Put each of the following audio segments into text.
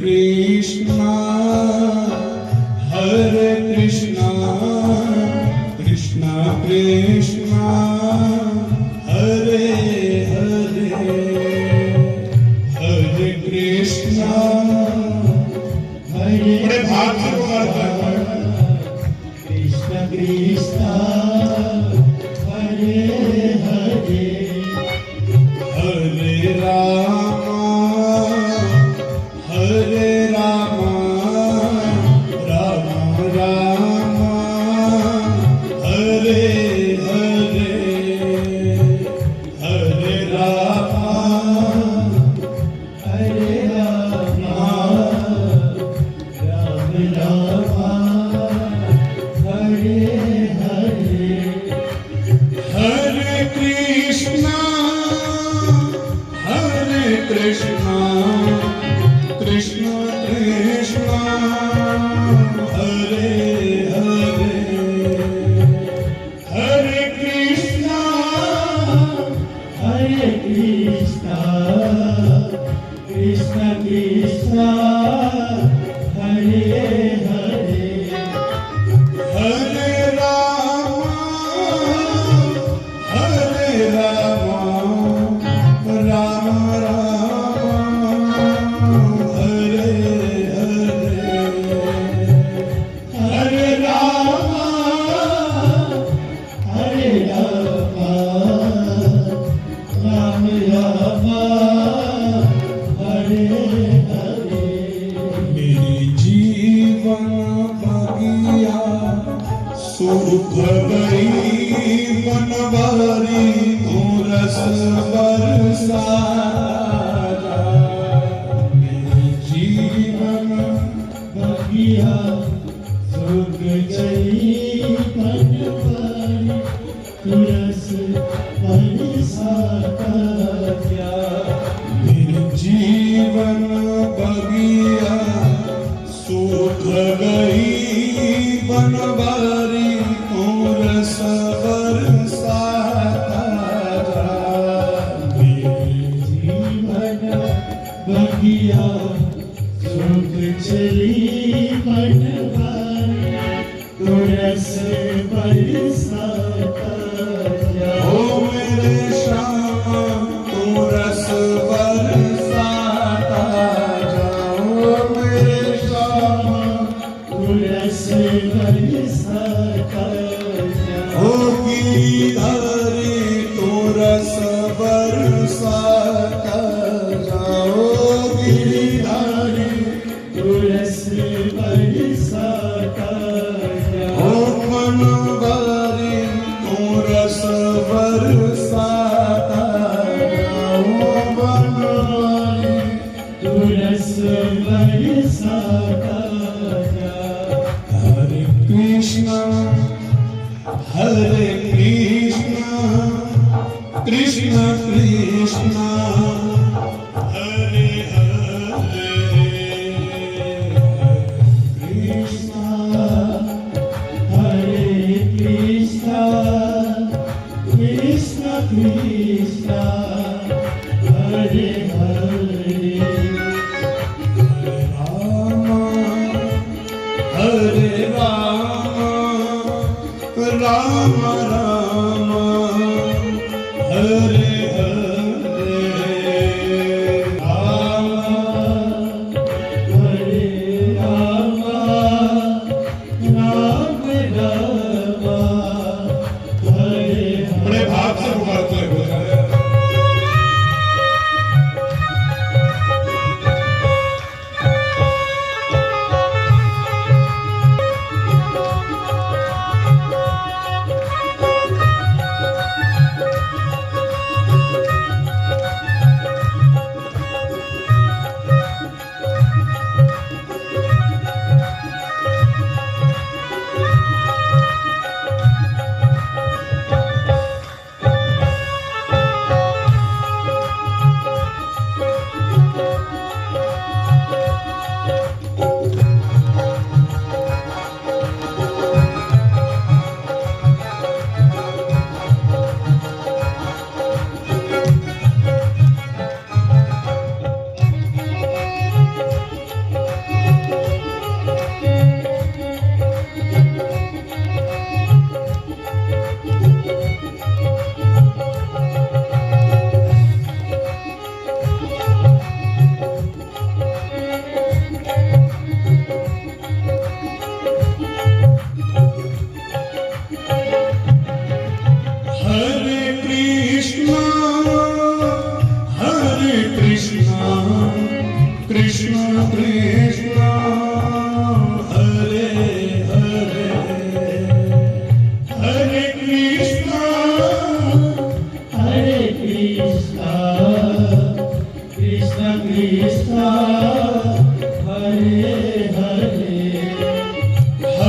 Krishna, Krishna Krishna, Hare Hare, Hare Krishna, Hare बड़े भाग से पुकारता है कृष्ण कृष्ण हरे हरे, हरे राम हरे राम, राम राम हरे हरे, हरे राम हरे राम, राम राम हरे हरे, हरे कृष्णा कृष्ण कृष्ण हरे हरे, हरे कृष्णा कृष्ण कृष्ण हरे हरे, हरे राम राम राम हरे हरे, हरे राम राम राम हरे हरे, मेरे जीवन बगिया सूख गई बनवारी तू रस बरसा, मेरे जीवन बगिया सूख गई बनवारी तू रस बरसा, मेरे जीवन बगिया सूख गई बनवारी तू रस बरसाता जा, मेरे जीवन बगिया सूख चली बनवारी तू रस बरसाता जा, ओ मेरे श्याम तू रस बरसाता जा, ओ मेरे श्याम तू रस बरसाता जा, ओ गिरिधारी तू रस बरसाता जा, ओ गिरिधारी तू रस बरसाता जा, ओ मनवारी तू रस बरसाता जा, ओ मनवारी तू रस बरसाता जा, हरे कृष्ण कृष्ण कृष्ण हरे हरे, कृष्ण कृष्ण कृष्ण हरे हरे, हरे राम राम राम हरे हरे, राम हरे राम राम राम हरे, बड़े भाव से पुकारते हैं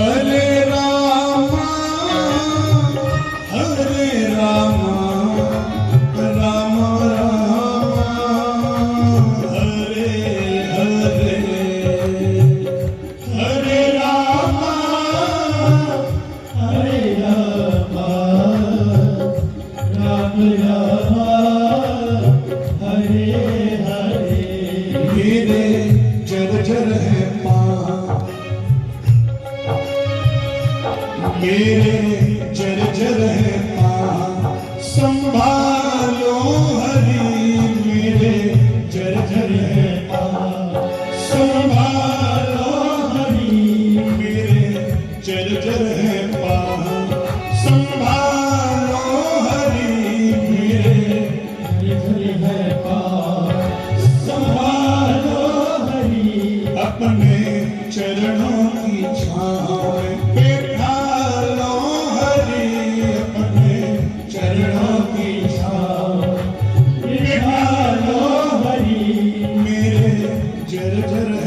हरे रामा हरे रामा राम राम हरे हरे हरे रामा हरे रामा राम राम हरे हरे मेरे जर्जर है पाँव मेरे जर्जर है पाँव संभालो हरि मेरे जर्जर है पाँव संभालो हरि मेरे जर्जर है पाँव संभालो हरि मेरे हरि है पार संभालो हरि अपने चरणों की छाँव में बैठा लो हरि अपने चरणों की छाँव बिठा लो हरि मेरे जर्जर